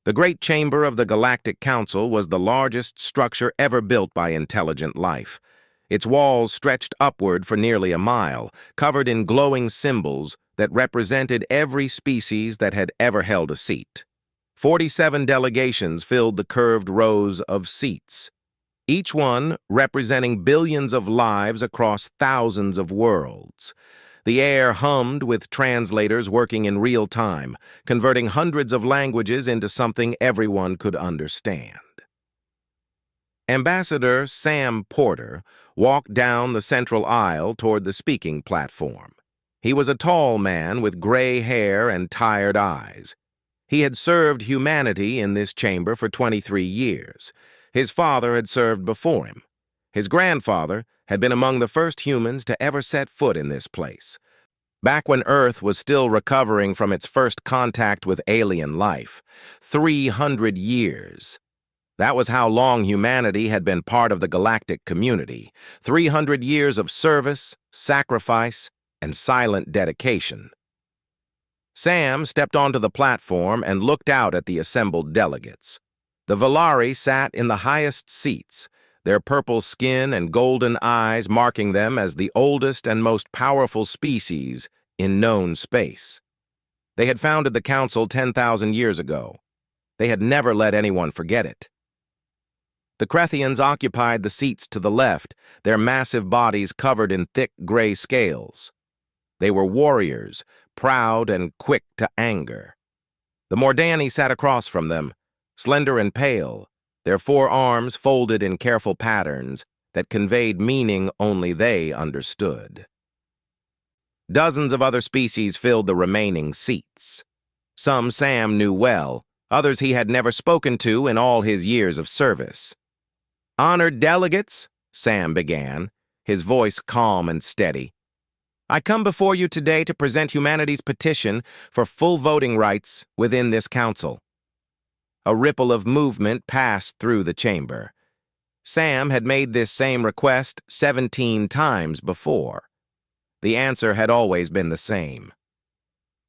The Great Chamber of the Galactic Council was the largest structure ever built by intelligent life. Its walls stretched upward for nearly a mile, covered in glowing symbols that represented every species that had ever held a seat. 47 delegations filled the curved rows of seats, each one representing billions of lives across thousands of worlds. The air hummed with translators working in real time, converting hundreds of languages into something everyone could understand. Ambassador Sam Porter walked down the central aisle toward the speaking platform. He was a tall man with gray hair and tired eyes. He had served humanity in this chamber for 23 years. His father had served before him. His grandfather had been among the first humans to ever set foot in this place, back when Earth was still recovering from its first contact with alien life. 300 years. That was how long humanity had been part of the galactic community. 300 years of service, sacrifice, and silent dedication. Sam stepped onto the platform and looked out at the assembled delegates. The Valari sat in the highest seats, their purple skin and golden eyes marking them as the oldest and most powerful species in known space. They had founded the Council 10,000 years ago. They had never let anyone forget it. The Krethians occupied the seats to the left, their massive bodies covered in thick gray scales. They were warriors, proud and quick to anger. The Mordani sat across from them, slender and pale, their forearms folded in careful patterns that conveyed meaning only they understood. Dozens of other species filled the remaining seats. Some Sam knew well, others he had never spoken to in all his years of service. "Honored delegates," Sam began, his voice calm and steady, "I come before you today to present humanity's petition for full voting rights within this council." A ripple of movement passed through the chamber. Sam had made this same request 17 times before. The answer had always been the same.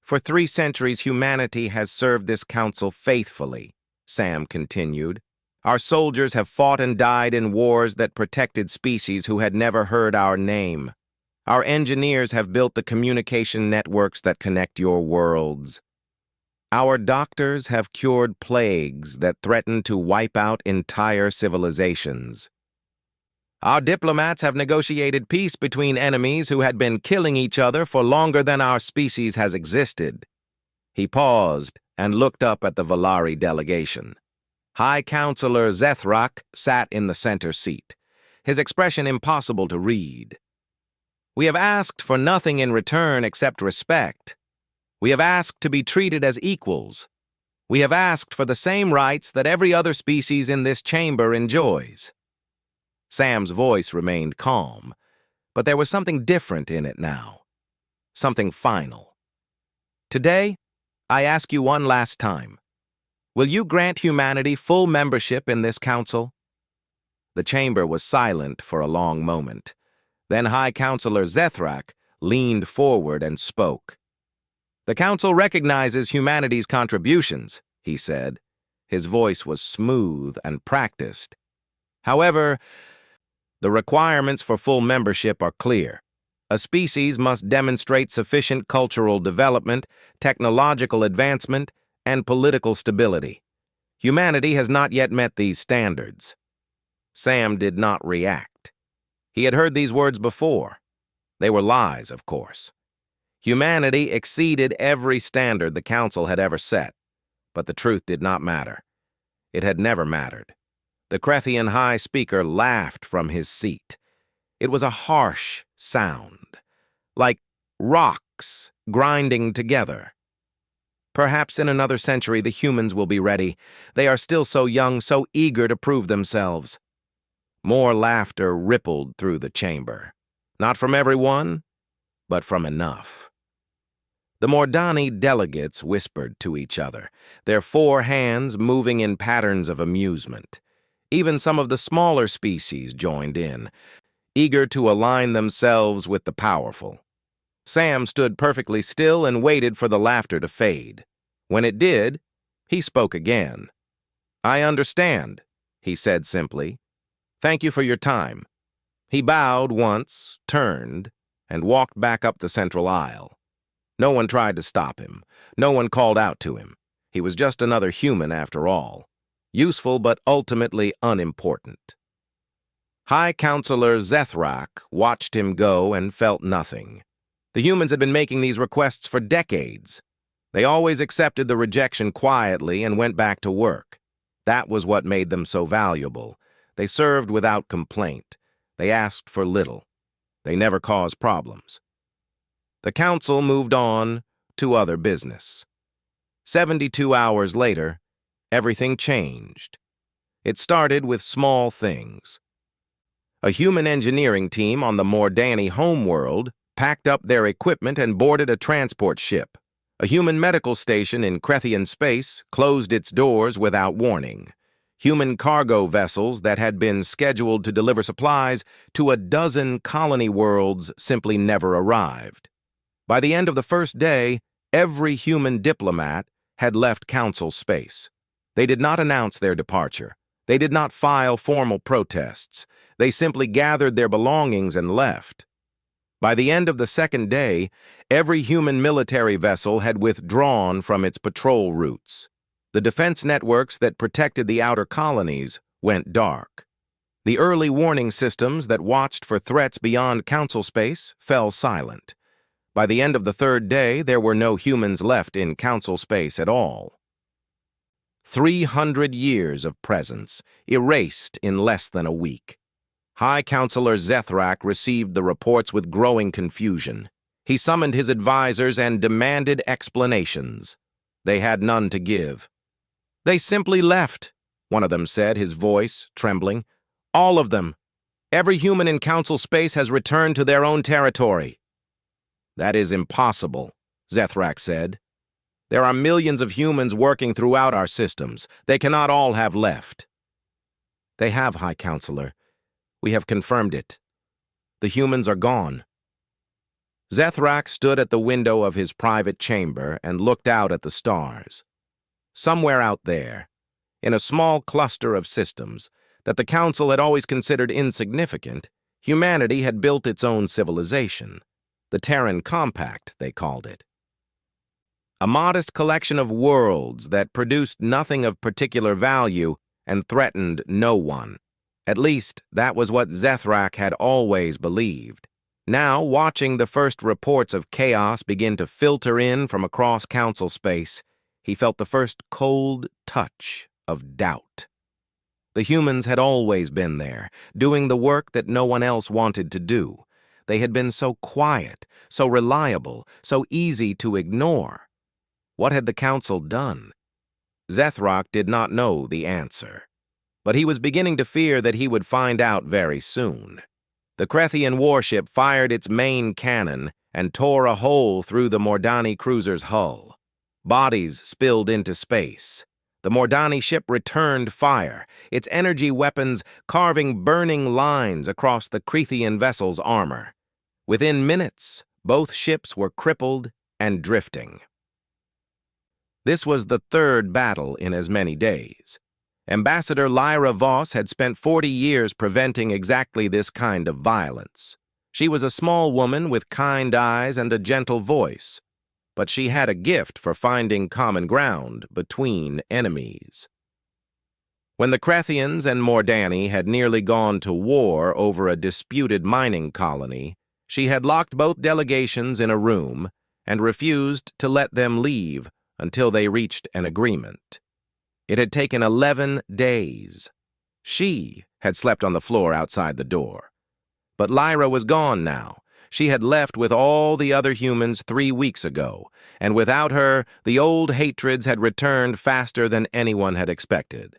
"For 3 centuries, humanity has served this council faithfully," Sam continued. "Our soldiers have fought and died in wars that protected species who had never heard our name. Our engineers have built the communication networks that connect your worlds. Our doctors have cured plagues that threaten to wipe out entire civilizations. Our diplomats have negotiated peace between enemies who had been killing each other for longer than our species has existed." He paused and looked up at the Valari delegation. High Counselor Zethrak sat in the center seat, his expression impossible to read. "We have asked for nothing in return except respect. We have asked to be treated as equals. We have asked for the same rights that every other species in this chamber enjoys." Sam's voice remained calm, but there was something different in it now. Something final. "Today, I ask you one last time. Will you grant humanity full membership in this council?" The chamber was silent for a long moment. Then High Counselor Zethrak leaned forward and spoke. "The council recognizes humanity's contributions," he said. His voice was smooth and practiced. "However, the requirements for full membership are clear. A species must demonstrate sufficient cultural development, technological advancement, and political stability. Humanity has not yet met these standards." Sam did not react. He had heard these words before. They were lies, of course. Humanity exceeded every standard the council had ever set, but the truth did not matter. It had never mattered. The Krethian High Speaker laughed from his seat. It was a harsh sound, like rocks grinding together. "Perhaps in another century the humans will be ready. They are still so young, so eager to prove themselves." More laughter rippled through the chamber. Not from everyone, but from enough. The Mordani delegates whispered to each other, their 4 hands moving in patterns of amusement. Even some of the smaller species joined in, eager to align themselves with the powerful. Sam stood perfectly still and waited for the laughter to fade. When it did, He spoke again. "I understand," he said simply. "Thank you for your time." He bowed once, turned, and walked back up the central aisle. No one tried to stop him. No one called out to him. He was just another human after all. Useful but ultimately unimportant. High Counselor Zethrak watched him go and felt nothing. The humans had been making these requests for decades. They always accepted the rejection quietly and went back to work. That was what made them so valuable. They served without complaint. They asked for little. They never caused problems. The council moved on to other business. 72 hours later, everything changed. It started with small things. A human engineering team on the Mordani homeworld packed up their equipment and boarded a transport ship. A human medical station in Krethian space closed its doors without warning. Human cargo vessels that had been scheduled to deliver supplies to a dozen colony worlds simply never arrived. By the end of the first day, every human diplomat had left council space. They did not announce their departure. They did not file formal protests. They simply gathered their belongings and left. By the end of the second day, every human military vessel had withdrawn from its patrol routes. The defense networks that protected the outer colonies went dark. The early warning systems that watched for threats beyond council space fell silent. By the end of the third day, there were no humans left in council space at all. 300 years of presence, erased in less than a week. High Counselor Zethrak received the reports with growing confusion. He summoned his advisors and demanded explanations. They had none to give. "They simply left," one of them said, his voice trembling. "All of them. Every human in council space has returned to their own territory." "That is impossible," Zethrak said. "There are millions of humans working throughout our systems. They cannot all have left." "They have, High Counselor. We have confirmed it. The humans are gone." Zethrak stood at the window of his private chamber and looked out at the stars. Somewhere out there, in a small cluster of systems that the Council had always considered insignificant, humanity had built its own civilization. The Terran Compact, they called it. A modest collection of worlds that produced nothing of particular value and threatened no one. At least, that was what Zethrak had always believed. Now, watching the first reports of chaos begin to filter in from across council space, he felt the first cold touch of doubt. The humans had always been there, doing the work that no one else wanted to do. They had been so quiet, so reliable, so easy to ignore. What had the council done? Zethrak did not know the answer. But he was beginning to fear that he would find out very soon. The Krethian warship fired its main cannon and tore a hole through the Mordani cruiser's hull. Bodies spilled into space. The Mordani ship returned fire, its energy weapons carving burning lines across the Krethian vessel's armor. Within minutes, both ships were crippled and drifting. This was the third battle in as many days. Ambassador Lyra Voss had spent 40 years preventing exactly this kind of violence. She was a small woman with kind eyes and a gentle voice, but she had a gift for finding common ground between enemies. When the Krethians and Mordani had nearly gone to war over a disputed mining colony, she had locked both delegations in a room and refused to let them leave until they reached an agreement. It had taken 11 days. She had slept on the floor outside the door. But Lyra was gone now. She had left with all the other humans 3 weeks ago, and without her, the old hatreds had returned faster than anyone had expected.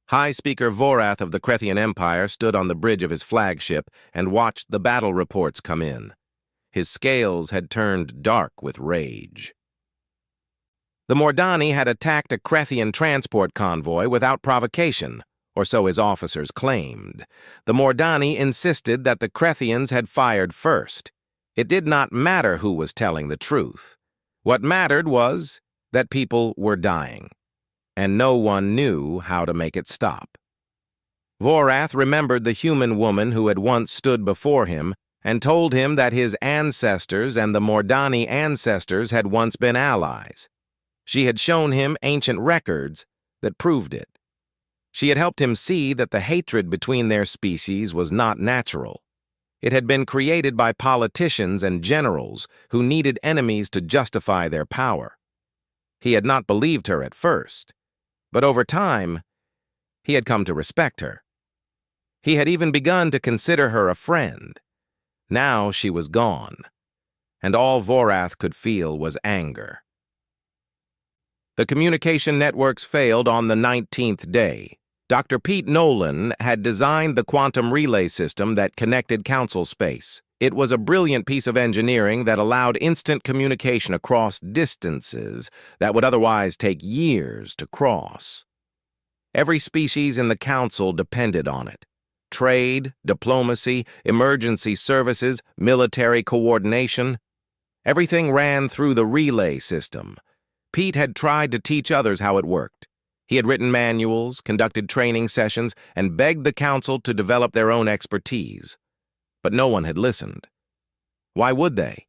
High Speaker Vorath of the Krethian Empire stood on the bridge of his flagship and watched the battle reports come in. His scales had turned dark with rage. The Mordani had attacked a Krethian transport convoy without provocation, or so his officers claimed. The Mordani insisted that the Krethians had fired first. It did not matter who was telling the truth. What mattered was, that people were dying, and no one knew how to make it stop. Vorath remembered the human woman who had once stood before him and told him that his ancestors and the Mordani ancestors had once been allies. She had shown him ancient records that proved it. She had helped him see that the hatred between their species was not natural. It had been created by politicians and generals who needed enemies to justify their power. He had not believed her at first, but over time, he had come to respect her. He had even begun to consider her a friend. Now she was gone, and all Vorath could feel was anger. The communication networks failed on the 19th day. Dr. Pete Nolan had designed the quantum relay system that connected council space. It was a brilliant piece of engineering that allowed instant communication across distances that would otherwise take years to cross. Every species in the council depended on it. Trade, diplomacy, emergency services, military coordination. Everything ran through the relay system. Pete had tried to teach others how it worked. He had written manuals, conducted training sessions, and begged the council to develop their own expertise. But no one had listened. Why would they?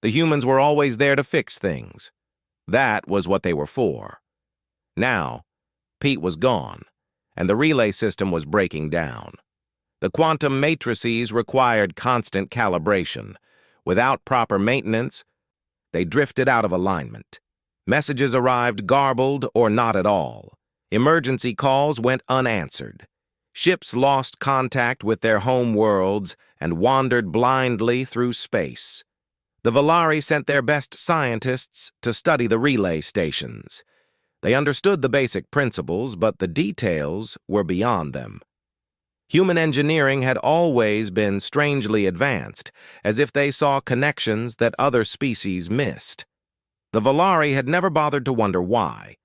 The humans were always there to fix things. That was what they were for. Now, Pete was gone, and the relay system was breaking down. The quantum matrices required constant calibration. Without proper maintenance, they drifted out of alignment. Messages arrived garbled or not at all. Emergency calls went unanswered. Ships lost contact with their home worlds and wandered blindly through space. The Volari sent their best scientists to study the relay stations. They understood the basic principles, but the details were beyond them. Human engineering had always been strangely advanced, as if they saw connections that other species missed. The Volari had never bothered to wonder why.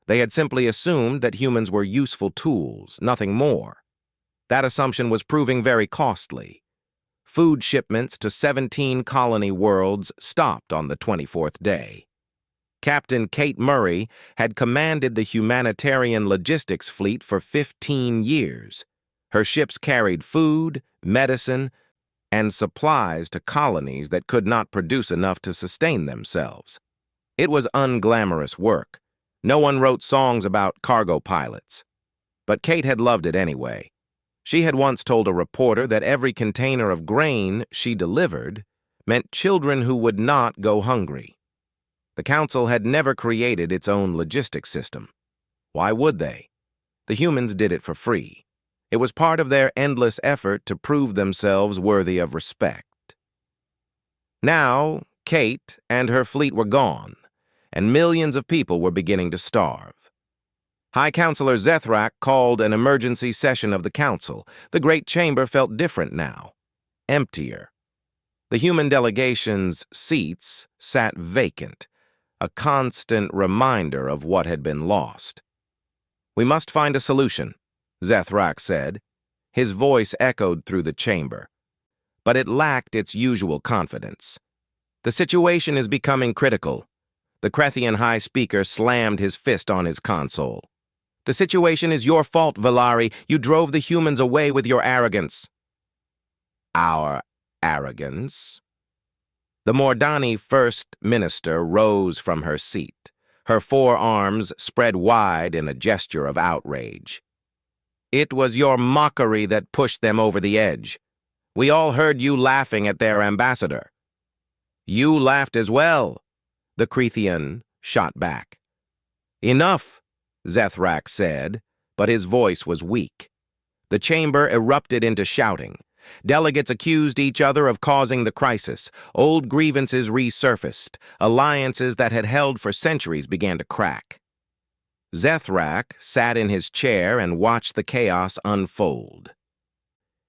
They had simply assumed that humans were useful tools, nothing more. That assumption was proving very costly. Food shipments to 17 colony worlds stopped on the 24th day. Captain Kate Murray had commanded the humanitarian logistics fleet for 15 years. Her ships carried food, medicine, and supplies to colonies that could not produce enough to sustain themselves. It was unglamorous work. No one wrote songs about cargo pilots. But Kate had loved it anyway. She had once told a reporter that every container of grain she delivered meant children who would not go hungry. The council had never created its own logistics system. Why would they? The humans did it for free. It was part of their endless effort to prove themselves worthy of respect. Now, Kate and her fleet were gone, and millions of people were beginning to starve. High Counselor Zethrak called an emergency session of the council. The great chamber felt different now, emptier. The human delegation's seats sat vacant, a constant reminder of what had been lost. "We must find a solution," Zethrak said. His voice echoed through the chamber, but it lacked its usual confidence. "The situation is becoming critical." The Krethian High Speaker slammed his fist on his console. "The situation is your fault, Volari. You drove the humans away with your arrogance." "Our arrogance?" The Mordani First Minister rose from her seat, her forearms spread wide in a gesture of outrage. "It was your mockery that pushed them over the edge. We all heard you laughing at their ambassador." "You laughed as well," the Krethian shot back. "Enough," Zethrak said, but his voice was weak. The chamber erupted into shouting. Delegates accused each other of causing the crisis. Old grievances resurfaced. Alliances that had held for centuries began to crack. Zethrak sat in his chair and watched the chaos unfold.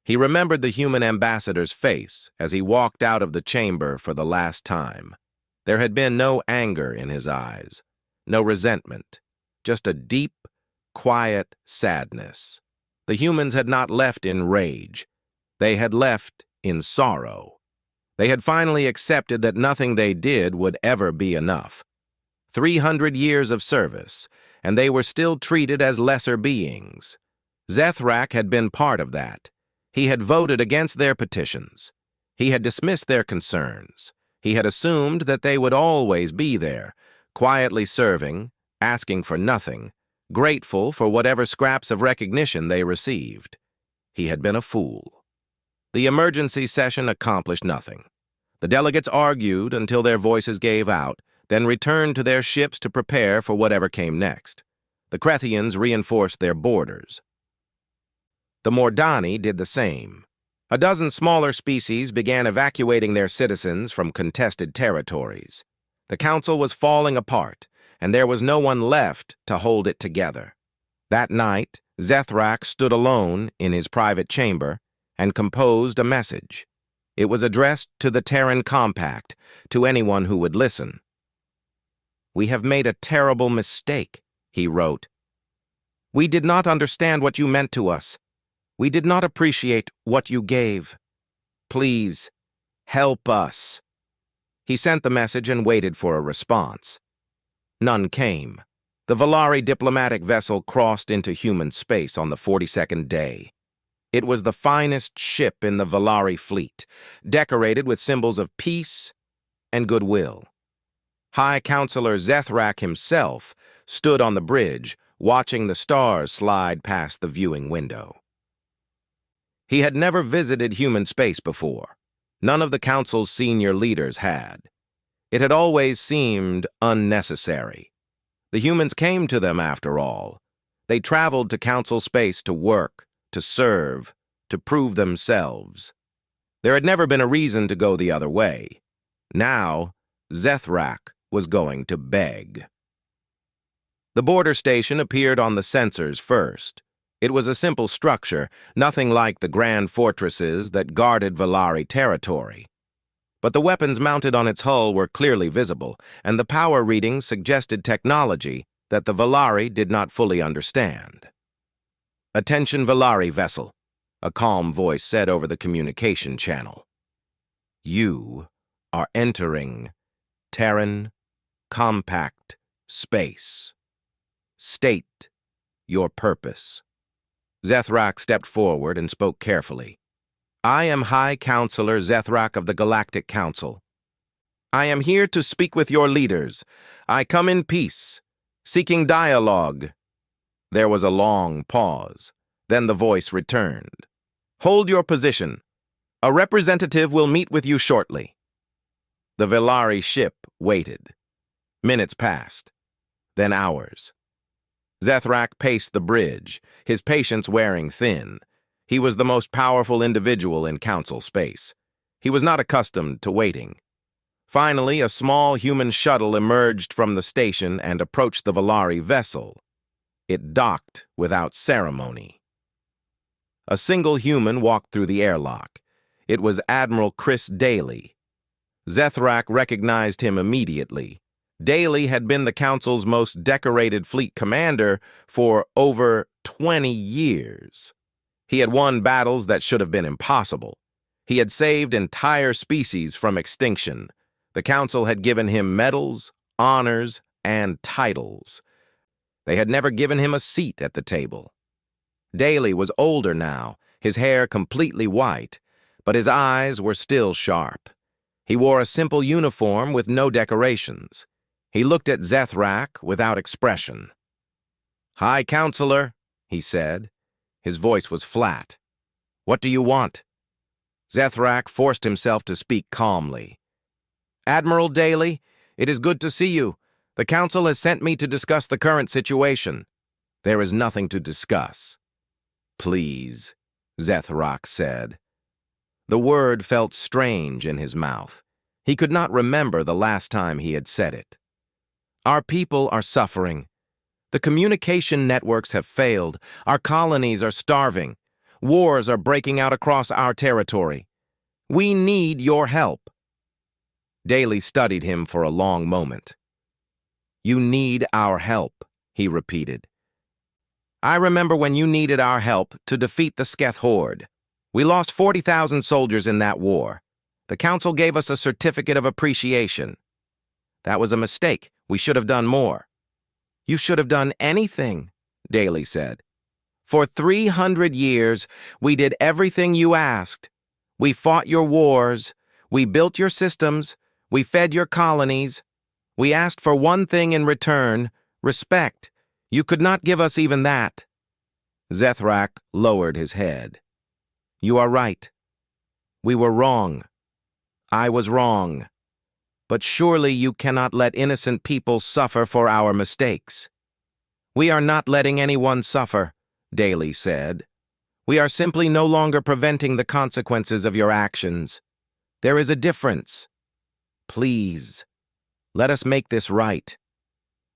He remembered the human ambassador's face as he walked out of the chamber for the last time. There had been no anger in his eyes, no resentment, just a deep, quiet sadness. The humans had not left in rage. They had left in sorrow. They had finally accepted that nothing they did would ever be enough. 300 years of service, and they were still treated as lesser beings. Zethrak had been part of that. He had voted against their petitions. He had dismissed their concerns. He had assumed that they would always be there, quietly serving, asking for nothing, grateful for whatever scraps of recognition they received. He had been a fool. The emergency session accomplished nothing. The delegates argued until their voices gave out, then returned to their ships to prepare for whatever came next. The Krethians reinforced their borders. The Mordani did the same. A dozen smaller species began evacuating their citizens from contested territories. The council was falling apart, and there was no one left to hold it together. That night, Zethrak stood alone in his private chamber and composed a message. It was addressed to the Terran Compact, to anyone who would listen. "We have made a terrible mistake," he wrote. "We did not understand what you meant to us. We did not appreciate what you gave. Please, help us." He sent the message and waited for a response. None came. The Valari diplomatic vessel crossed into human space on the 42nd day. It was the finest ship in the Valari fleet, decorated with symbols of peace and goodwill. High Counselor Zethrak himself stood on the bridge, watching the stars slide past the viewing window. He had never visited human space before. None of the Council's senior leaders had. It had always seemed unnecessary. The humans came to them, after all. They traveled to Council space to work, to serve, to prove themselves. There had never been a reason to go the other way. Now, Zethrak was going to beg. The border station appeared on the sensors first. It was a simple structure, nothing like the grand fortresses that guarded Valari territory. But the weapons mounted on its hull were clearly visible, and the power readings suggested technology that the Valari did not fully understand. "Attention Valari vessel," a calm voice said over the communication channel. "You are entering Terran Compact space. State your purpose." Zethrak stepped forward and spoke carefully. "I am High Counselor Zethrak of the Galactic Council. I am here to speak with your leaders. I come in peace, seeking dialogue." There was a long pause. Then the voice returned. "Hold your position. A representative will meet with you shortly." The Valari ship waited. Minutes passed, then hours. Zethrak paced the bridge, his patience wearing thin. He was the most powerful individual in Council space. He was not accustomed to waiting. Finally, a small human shuttle emerged from the station and approached the Valari vessel. It docked without ceremony. A single human walked through the airlock. It was Admiral Chris Daly. Zethrak recognized him immediately. Daly had been the Council's most decorated fleet commander for over 20 years. He had won battles that should have been impossible. He had saved entire species from extinction. The Council had given him medals, honors, and titles. They had never given him a seat at the table. Daly was older now, his hair completely white, but his eyes were still sharp. He wore a simple uniform with no decorations. He looked at Zethrak without expression. "High Counselor," he said. His voice was flat. "What do you want?" Zethrak forced himself to speak calmly. "Admiral Daly, it is good to see you. The Council has sent me to discuss the current situation." "There is nothing to discuss." "Please," Zethrak said. The word felt strange in his mouth. He could not remember the last time he had said it. "Our people are suffering. The communication networks have failed. Our colonies are starving. Wars are breaking out across our territory. We need your help." Daly studied him for a long moment. "You need our help," he repeated. "I remember when you needed our help to defeat the Skith horde. We lost 40,000 soldiers in that war. The Council gave us a certificate of appreciation. That was a mistake. We should have done more." "You should have done anything," Daly said. "For 300 years, we did everything you asked. We fought your wars. We built your systems. We fed your colonies. We asked for one thing in return: respect. You could not give us even that." Zethrak lowered his head. "You are right. We were wrong. I was wrong. But surely you cannot let innocent people suffer for our mistakes." "We are not letting anyone suffer," Daly said. "We are simply no longer preventing the consequences of your actions. There is a difference. Please, let us make this right.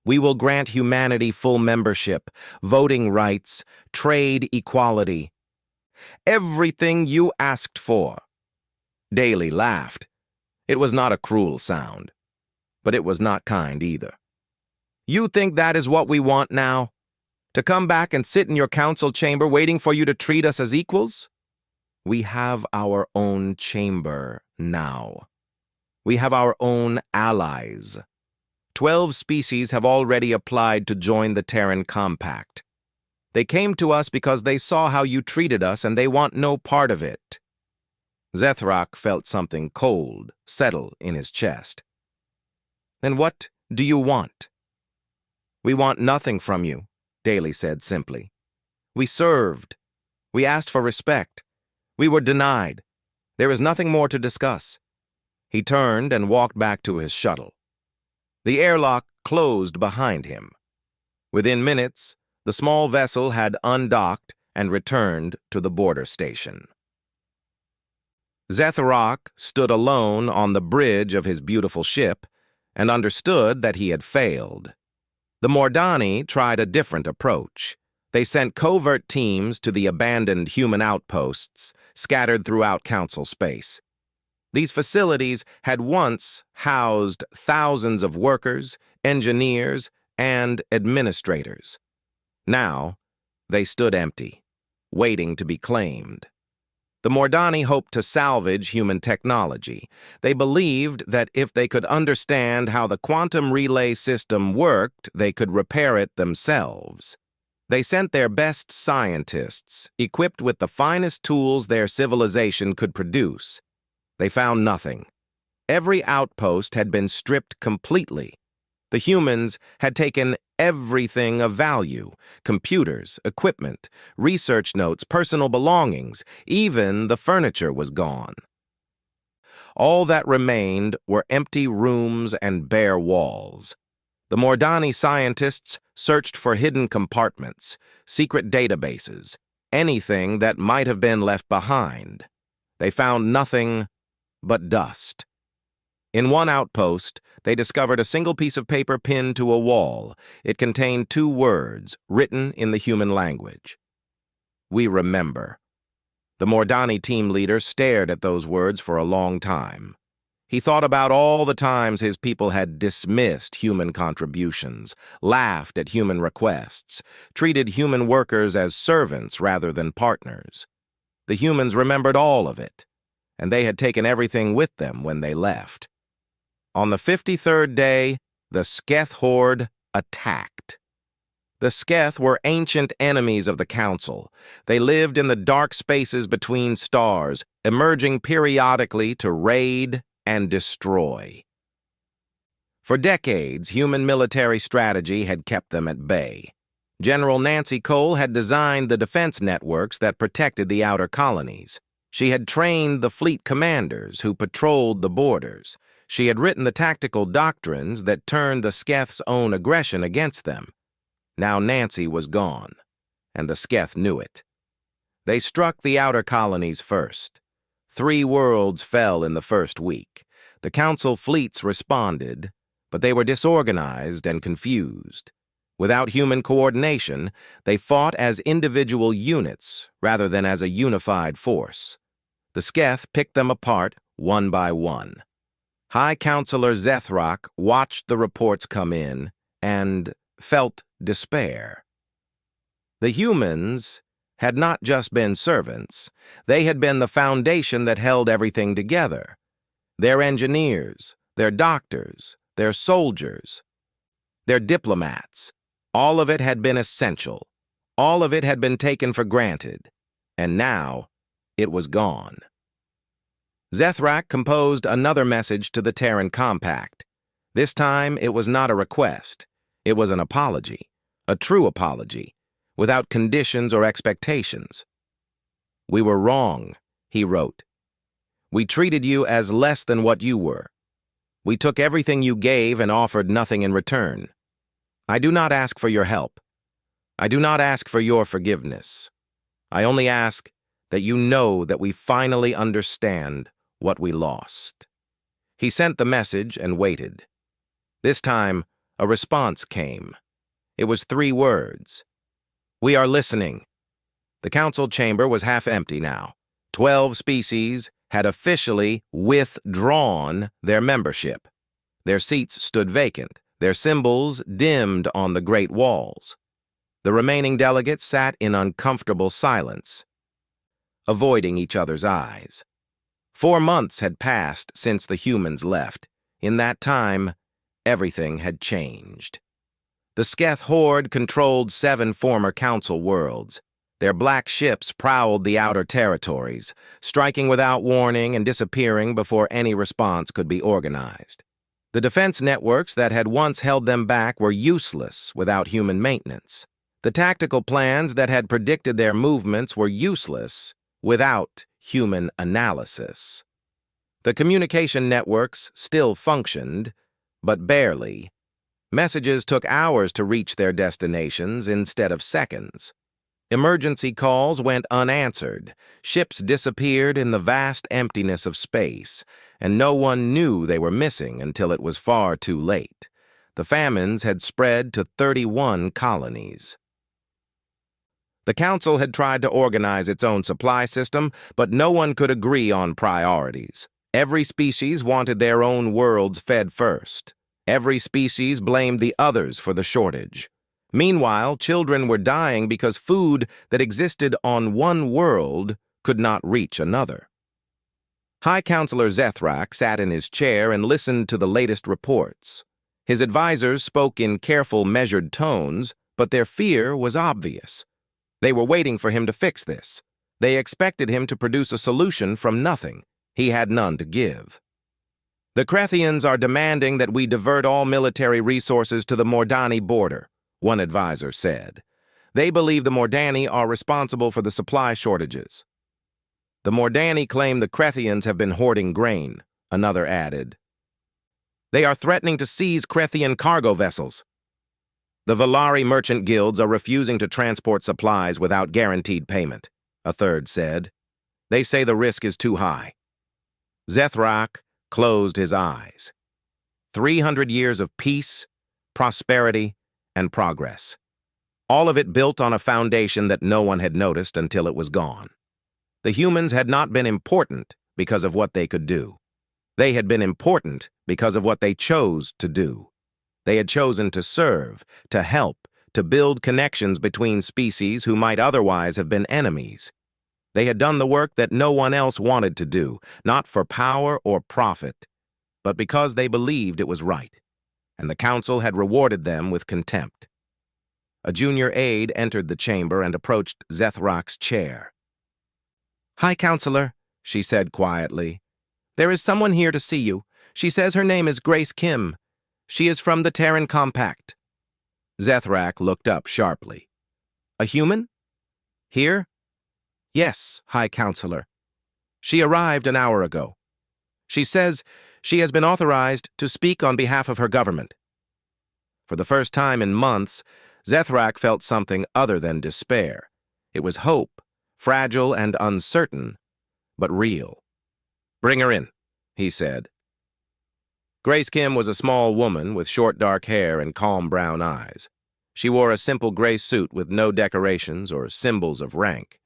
We will grant humanity full membership, voting rights, trade equality. Everything you asked for." Daly laughed. It was not a cruel sound, but it was not kind either. "You think that is what we want now? To come back and sit in your council chamber waiting for you to treat us as equals? We have our own chamber now. We have our own allies. 12 species have already applied to join the Terran Compact. They came to us because they saw how you treated us and they want no part of it." Zethrak felt something cold settle in his chest. "Then what do you want?" "We want nothing from you," Daly said simply. "We served. We asked for respect. We were denied. There is nothing more to discuss." He turned and walked back to his shuttle. The airlock closed behind him. Within minutes, the small vessel had undocked and returned to the border station. Zethrak stood alone on the bridge of his beautiful ship and understood that he had failed. The Mordani tried a different approach. They sent covert teams to the abandoned human outposts scattered throughout Council space. These facilities had once housed thousands of workers, engineers, and administrators. Now, they stood empty, waiting to be claimed. The Mordani hoped to salvage human technology. They believed that if they could understand how the quantum relay system worked, they could repair it themselves. They sent their best scientists, equipped with the finest tools their civilization could produce. They found nothing. Every outpost had been stripped completely. The humans had taken everything of value: computers, equipment, research notes, personal belongings. Even the furniture was gone. All that remained were empty rooms and bare walls. The Mordani scientists searched for hidden compartments, secret databases, anything that might have been left behind. They found nothing but dust. In one outpost, they discovered a single piece of paper pinned to a wall. It contained 2 words, written in the human language. "We remember." The Mordani team leader stared at those words for a long time. He thought about all the times his people had dismissed human contributions, laughed at human requests, treated human workers as servants rather than partners. The humans remembered all of it, and they had taken everything with them when they left. On the 53rd day, the Skith horde attacked. The Skith were ancient enemies of the Council. They lived in the dark spaces between stars, emerging periodically to raid and destroy. For decades, human military strategy had kept them at bay. General Nancy Cole had designed the defense networks that protected the outer colonies. She had trained the fleet commanders who patrolled the borders. She had written the tactical doctrines that turned the Skith's own aggression against them. Now Nancy was gone, and the Skith knew it. They struck the outer colonies first. 3 worlds fell in the first week. The Council fleets responded, but they were disorganized and confused. Without human coordination, they fought as individual units rather than as a unified force. The Skith picked them apart one by one. High Counselor Zethrak watched the reports come in and felt despair. The humans had not just been servants. They had been the foundation that held everything together. Their engineers, their doctors, their soldiers. their diplomats. All of it had been essential. All of it had been taken for granted. And now, it was gone. Zethrak composed another message to the Terran Compact. This time, it was not a request. It was an apology, a true apology, without conditions or expectations. "We were wrong," he wrote. "We treated you as less than what you were. We took everything you gave and offered nothing in return. I do not ask for your help. I do not ask for your forgiveness. I only ask that you know that we finally understand what we lost." He sent the message and waited. This time, a response came. It was 3 words. "We are listening." The council chamber was half empty now. 12 species had officially withdrawn their membership. Their seats stood vacant, their symbols dimmed on the great walls. The remaining delegates sat in uncomfortable silence, avoiding each other's eyes. 4 months had passed since the humans left. In that time, everything had changed. The Skith horde controlled 7 former council worlds. Their black ships prowled the outer territories, striking without warning and disappearing before any response could be organized. The defense networks that had once held them back were useless without human maintenance. The tactical plans that had predicted their movements were useless without human analysis. The communication networks still functioned, but barely. Messages took hours to reach their destinations instead of seconds. Emergency calls went unanswered, ships disappeared in the vast emptiness of space, and no one knew they were missing until it was far too late. The famines had spread to 31 colonies. The council had tried to organize its own supply system, but no one could agree on priorities. Every species wanted their own worlds fed first. Every species blamed the others for the shortage. Meanwhile, children were dying because food that existed on one world could not reach another. High Counselor Zethrak sat in his chair and listened to the latest reports. His advisors spoke in careful, measured tones, but their fear was obvious. They were waiting for him to fix this. They expected him to produce a solution from nothing. He had none to give. "The Krethians are demanding that we divert all military resources to the Mordani border," one advisor said. "They believe the Mordani are responsible for the supply shortages." "The Mordani claim the Krethians have been hoarding grain," another added. "They are threatening to seize Krethian cargo vessels." "The Valari merchant guilds are refusing to transport supplies without guaranteed payment," a third said. "They say the risk is too high." Zethrak closed his eyes. 300 years of peace, prosperity, and progress. All of it built on a foundation that no one had noticed until it was gone. The humans had not been important because of what they could do. They had been important because of what they chose to do. They had chosen to serve, to help, to build connections between species who might otherwise have been enemies. They had done the work that no one else wanted to do, not for power or profit, but because they believed it was right, and the council had rewarded them with contempt. A junior aide entered the chamber and approached Zethrak's chair. "High Counselor," she said quietly. "There is someone here to see you. She says her name is Grace Kim. She is from the Terran Compact." Zethrak looked up sharply. "A human? Here?" "Yes, High Counselor. She arrived an hour ago. She says she has been authorized to speak on behalf of her government." For the first time in months, Zethrak felt something other than despair. It was hope, fragile and uncertain, but real. "Bring her in," he said. Grace Kim was a small woman with short dark hair and calm brown eyes. She wore a simple gray suit with no decorations or symbols of rank.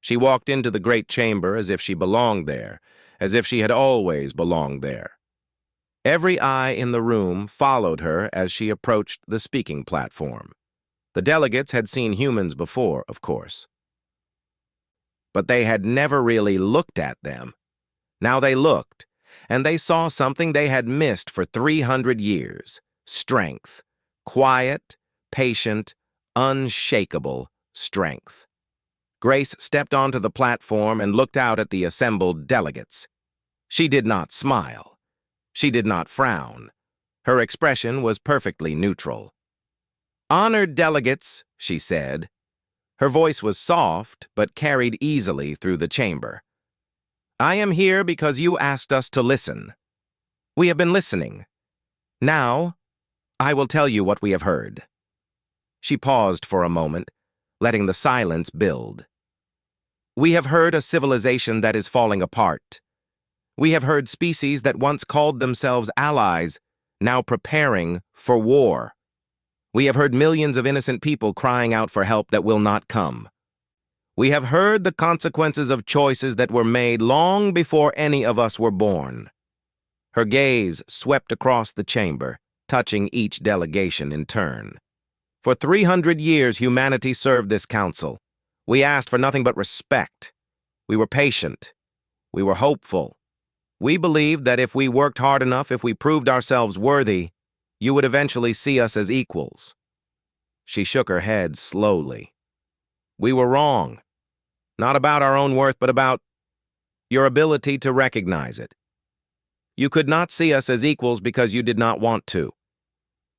She walked into the great chamber as if she belonged there, as if she had always belonged there. Every eye in the room followed her as she approached the speaking platform. The delegates had seen humans before, of course. But they had never really looked at them. Now they looked, and they saw something they had missed for 300 years: strength, Quiet, patient, unshakable strength. Grace stepped onto the platform and looked out at the assembled delegates. She did not smile. She did not frown. Her expression was perfectly neutral. "Honored delegates," she said. Her voice was soft, but carried easily through the chamber. "I am here because you asked us to listen. We have been listening. Now, I will tell you what we have heard." She paused for a moment, letting the silence build. "We have heard a civilization that is falling apart. We have heard species that once called themselves allies, now preparing for war. We have heard millions of innocent people crying out for help that will not come. We have heard the consequences of choices that were made long before any of us were born." Her gaze swept across the chamber, touching each delegation in turn. "For 300 years, humanity served this council. We asked for nothing but respect. We were patient. We were hopeful. We believed that if we worked hard enough, if we proved ourselves worthy, you would eventually see us as equals." She shook her head slowly. "We were wrong. Not about our own worth, but about your ability to recognize it. You could not see us as equals because you did not want to.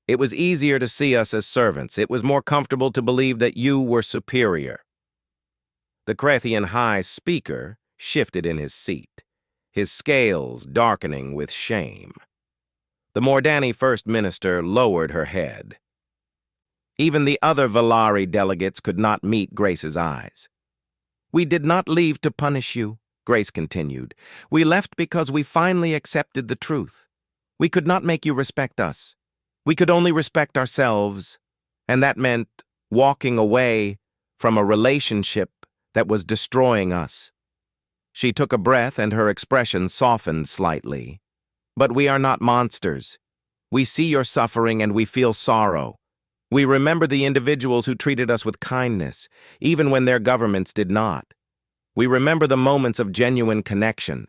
It was easier to see us as servants. It was more comfortable to believe that you were superior." The Krethian High Speaker shifted in his seat, his scales darkening with shame. The Mordani First Minister lowered her head. Even the other Valari delegates could not meet Grace's eyes. "We did not leave to punish you," Grace continued. "We left because we finally accepted the truth. We could not make you respect us. We could only respect ourselves, and that meant walking away from a relationship that was destroying us." She took a breath and her expression softened slightly. "But we are not monsters. We see your suffering and we feel sorrow. We remember the individuals who treated us with kindness, even when their governments did not. We remember the moments of genuine connection,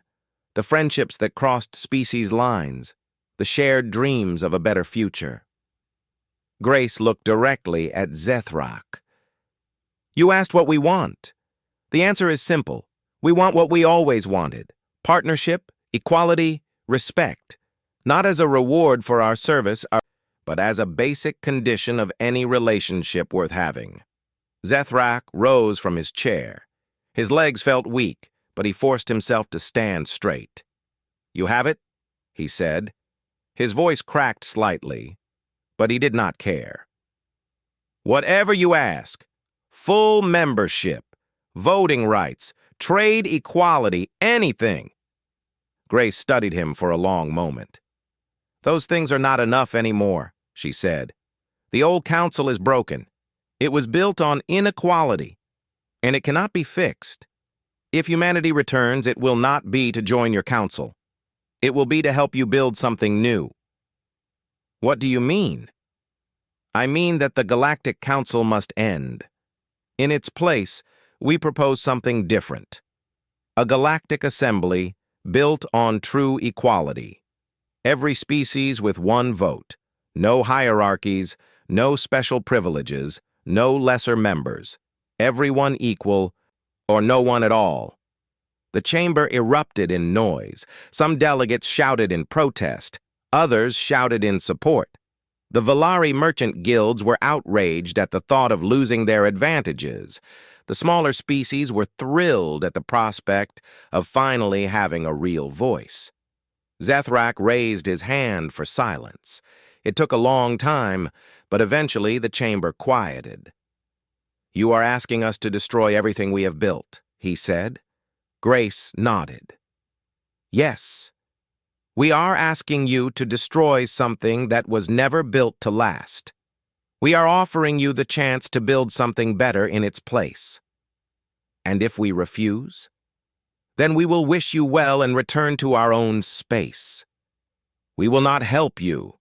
the friendships that crossed species lines, the shared dreams of a better future." Grace looked directly at Zethrak. "You asked what we want. The answer is simple. We want what we always wanted: partnership, equality, respect, not as a reward for our service, but as a basic condition of any relationship worth having." Zethrak rose from his chair. His legs felt weak, but he forced himself to stand straight. "You have it?" he said. His voice cracked slightly, but he did not care. "Whatever you ask, full membership, voting rights, trade equality, anything." Grace studied him for a long moment. "Those things are not enough anymore," she said. "The old council is broken. It was built on inequality, and it cannot be fixed. If humanity returns, it will not be to join your council. It will be to help you build something new." "What do you mean?" "I mean that the Galactic Council must end. In its place, we propose something different. A galactic assembly built on true equality. Every species with one vote. No hierarchies, no special privileges, no lesser members. Everyone equal, or no one at all." The chamber erupted in noise. Some delegates shouted in protest. Others shouted in support. The Valari merchant guilds were outraged at the thought of losing their advantages. The smaller species were thrilled at the prospect of finally having a real voice. Zethrak raised his hand for silence. It took a long time, but eventually the chamber quieted. "You are asking us to destroy everything we have built," he said. Grace nodded. "Yes. We are asking you to destroy something that was never built to last. We are offering you the chance to build something better in its place. And if we refuse, then we will wish you well and return to our own space. We will not help you,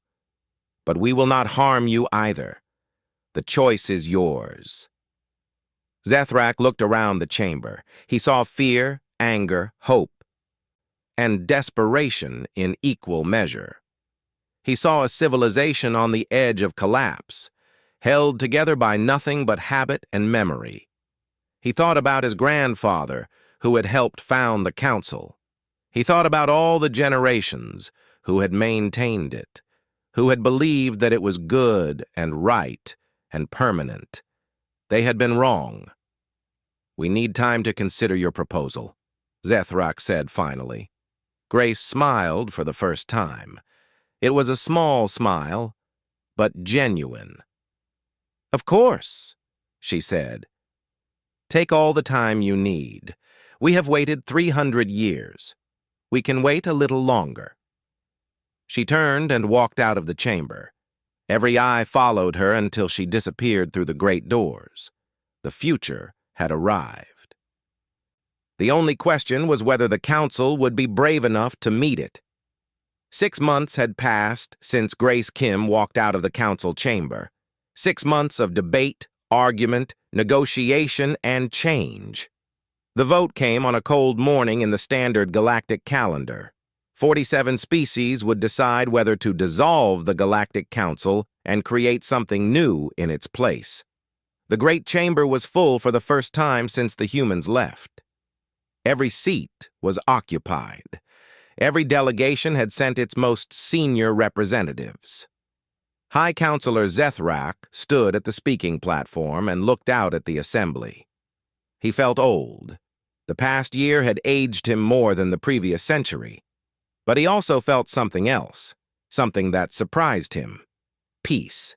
but we will not harm you either. The choice is yours." Zethrak looked around the chamber. He saw fear, anger, hope, and desperation in equal measure. He saw a civilization on the edge of collapse, held together by nothing but habit and memory. He thought about his grandfather, who had helped found the council. He thought about all the generations who had maintained it, who had believed that it was good and right and permanent. They had been wrong. "We need time to consider your proposal," Zethrak said finally. Grace smiled for the first time. It was a small smile, but genuine. "Of course," she said. "Take all the time you need. We have waited 300 years. We can wait a little longer." She turned and walked out of the chamber. Every eye followed her until she disappeared through the great doors. The future had arrived. The only question was whether the council would be brave enough to meet it. 6 months had passed since Grace Kim walked out of the council chamber. 6 months of debate, argument, negotiation, and change. The vote came on a cold morning in the standard galactic calendar. 47 species would decide whether to dissolve the Galactic Council and create something new in its place. The Great Chamber was full for the first time since the humans left. Every seat was occupied. Every delegation had sent its most senior representatives. High Counselor Zethrak stood at the speaking platform and looked out at the assembly. He felt old. The past year had aged him more than the previous century. But he also felt something else, something that surprised him: peace.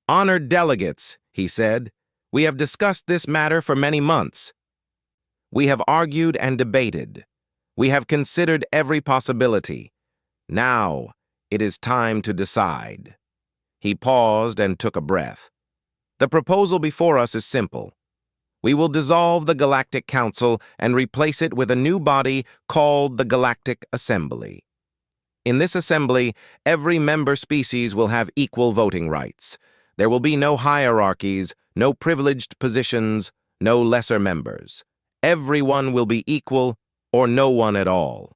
"Honored delegates," he said, "we have discussed this matter for many months. We have argued and debated. We have considered every possibility. Now it is time to decide." He paused and took a breath. "The proposal before us is simple. We will dissolve the Galactic Council and replace it with a new body called the Galactic Assembly. In this assembly, every member species will have equal voting rights. There will be no hierarchies, no privileged positions, no lesser members. Everyone will be equal, or no one at all."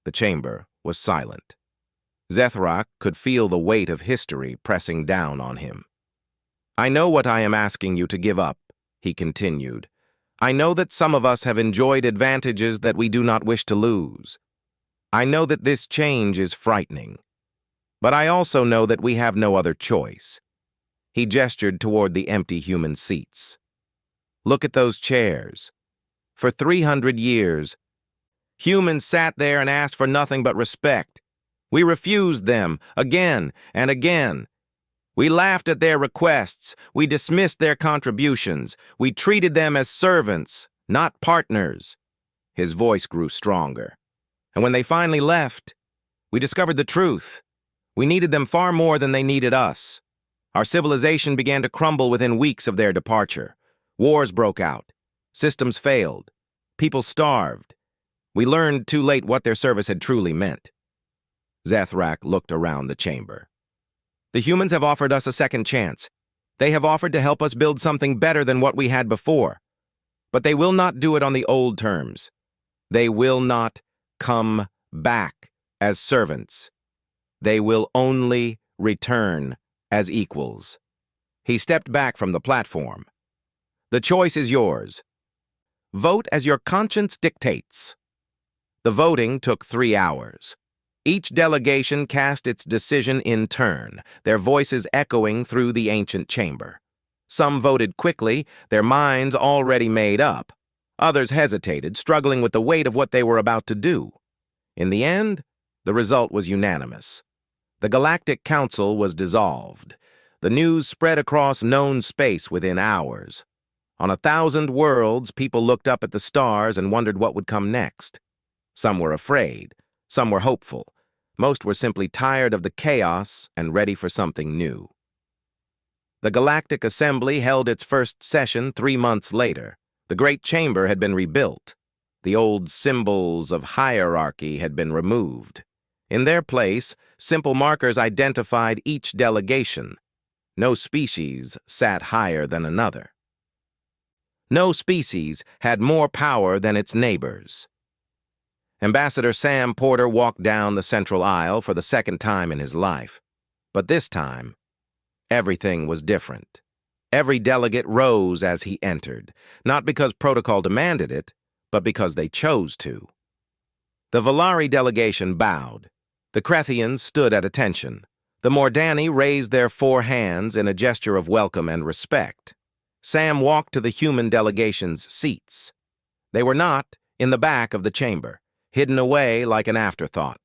The chamber was silent. Zethrak could feel the weight of history pressing down on him. "I know what I am asking you to give up," he continued. "I know that some of us have enjoyed advantages that we do not wish to lose. I know that this change is frightening. But I also know that we have no other choice." He gestured toward the empty human seats. "Look at those chairs. For 300 years, humans sat there and asked for nothing but respect. We refused them again and again. We laughed at their requests. We dismissed their contributions. We treated them as servants, not partners." His voice grew stronger. "And when they finally left, we discovered the truth. We needed them far more than they needed us. Our civilization began to crumble within weeks of their departure. Wars broke out. Systems failed. People starved. We learned too late what their service had truly meant." Zethrak looked around the chamber. "The humans have offered us a second chance. They have offered to help us build something better than what we had before. But they will not do it on the old terms. They will not come back as servants. They will only return as equals." He stepped back from the platform. "The choice is yours. Vote as your conscience dictates." The voting took 3 hours. Each delegation cast its decision in turn, their voices echoing through the ancient chamber. Some voted quickly, their minds already made up. Others hesitated, struggling with the weight of what they were about to do. In the end, the result was unanimous. The Galactic Council was dissolved. The news spread across known space within hours. On 1,000 worlds, people looked up at the stars and wondered what would come next. Some were afraid, some were hopeful. Most were simply tired of the chaos and ready for something new. The Galactic Assembly held its first session 3 months later. The Great Chamber had been rebuilt. The old symbols of hierarchy had been removed. In their place, simple markers identified each delegation. No species sat higher than another. No species had more power than its neighbors. Ambassador Sam Porter walked down the central aisle for the second time in his life. But this time, everything was different. Every delegate rose as he entered, not because protocol demanded it, but because they chose to. The Valari delegation bowed. The Krethians stood at attention. The Mordani raised their 4 hands in a gesture of welcome and respect. Sam walked to the human delegation's seats. They were not in the back of the chamber, hidden away like an afterthought.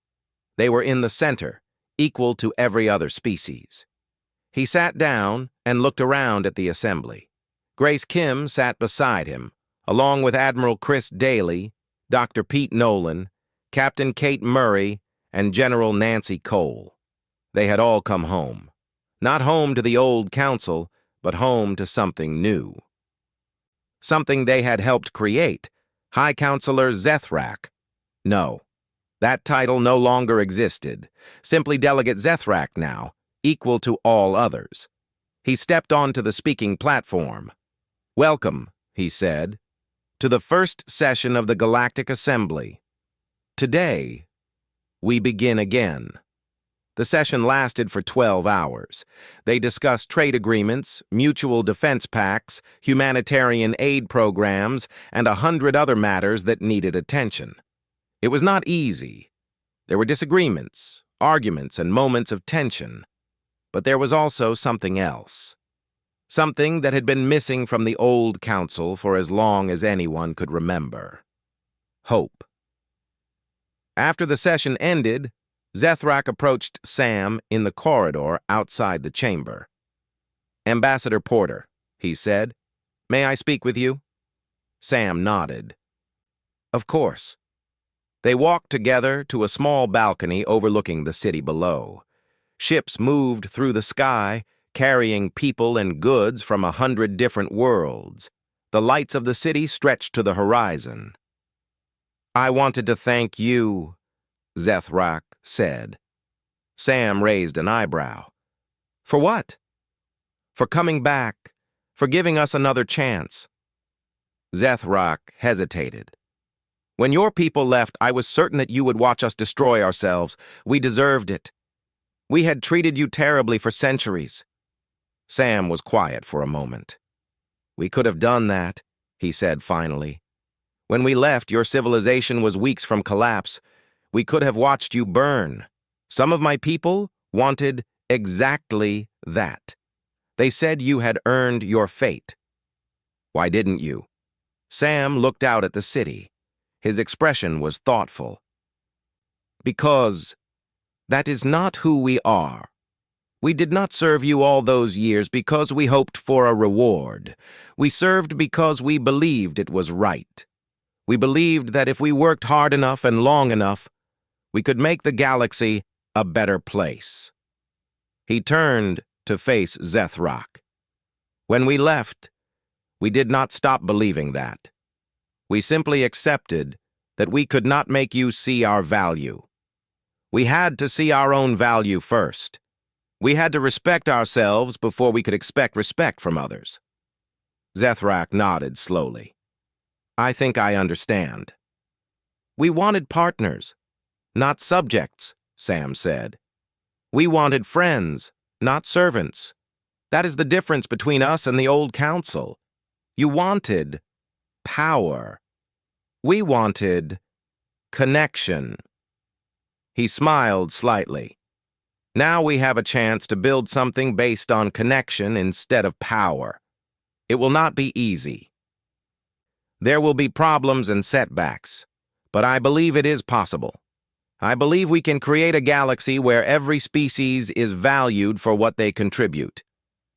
They were in the center, equal to every other species. He sat down and looked around at the assembly. Grace Kim sat beside him, along with Admiral Chris Daly, Dr. Pete Nolan, Captain Kate Murray, and General Nancy Cole. They had all come home. Not home to the old council, but home to something new. Something they had helped create, High Counselor Zethrak. No, that title no longer existed. Simply Delegate Zethrak now, equal to all others. He stepped onto the speaking platform. "Welcome," he said, "to the first session of the Galactic Assembly. Today, we begin again." The session lasted for 12 hours. They discussed trade agreements, mutual defense pacts, humanitarian aid programs, and 100 other matters that needed attention. It was not easy. There were disagreements, arguments, and moments of tension. But there was also something else. Something that had been missing from the old council for as long as anyone could remember. Hope. After the session ended, Zethrak approached Sam in the corridor outside the chamber. "Ambassador Porter," he said, "may I speak with you?" Sam nodded. "Of course." They walked together to a small balcony overlooking the city below. Ships moved through the sky, carrying people and goods from 100 different worlds. The lights of the city stretched to the horizon. "I wanted to thank you," Zethrak said. Sam raised an eyebrow. "For what?" "For coming back, for giving us another chance." Zethrak hesitated. "When your people left, I was certain that you would watch us destroy ourselves. We deserved it. We had treated you terribly for centuries." Sam was quiet for a moment. "We could have done that," he said finally. "When we left, your civilization was weeks from collapse. We could have watched you burn. Some of my people wanted exactly that. They said you had earned your fate. Why didn't you?" Sam looked out at the city. His expression was thoughtful. "Because that is not who we are. We did not serve you all those years because we hoped for a reward. We served because we believed it was right. We believed that if we worked hard enough and long enough, we could make the galaxy a better place." He turned to face Zethrak. "When we left, we did not stop believing that. We simply accepted that we could not make you see our value. We had to see our own value first. We had to respect ourselves before we could expect respect from others." Zethrak nodded slowly. "I think I understand." "We wanted partners, not subjects," Sam said. "We wanted friends, not servants. That is the difference between us and the old council. You wanted power. We wanted connection." He smiled slightly. "Now we have a chance to build something based on connection instead of power. It will not be easy. There will be problems and setbacks, but I believe it is possible. I believe we can create a galaxy where every species is valued for what they contribute,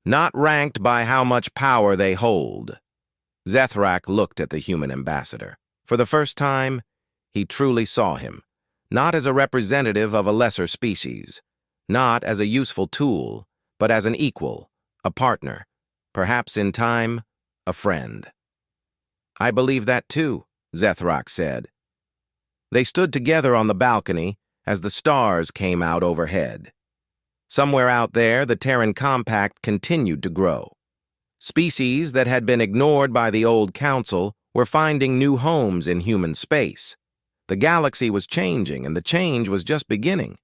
not ranked by how much power they hold." Zethrak looked at the human ambassador. For the first time, he truly saw him, not as a representative of a lesser species, not as a useful tool, but as an equal, a partner, perhaps in time, a friend. "I believe that too," Zethrak said. They stood together on the balcony as the stars came out overhead. Somewhere out there, the Terran Compact continued to grow. Species that had been ignored by the old council were finding new homes in human space. The galaxy was changing, and the change was just beginning.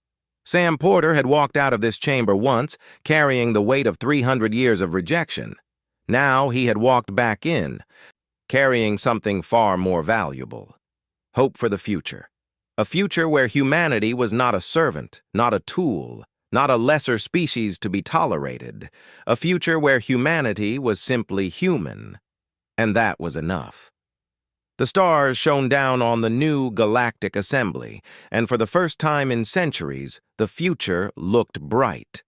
Sam Porter had walked out of this chamber once, carrying the weight of 300 years of rejection. Now he had walked back in, carrying something far more valuable. Hope for the future. A future where humanity was not a servant, not a tool, not a lesser species to be tolerated. A future where humanity was simply human. And that was enough. The stars shone down on the new galactic assembly, and for the first time in centuries, the future looked bright.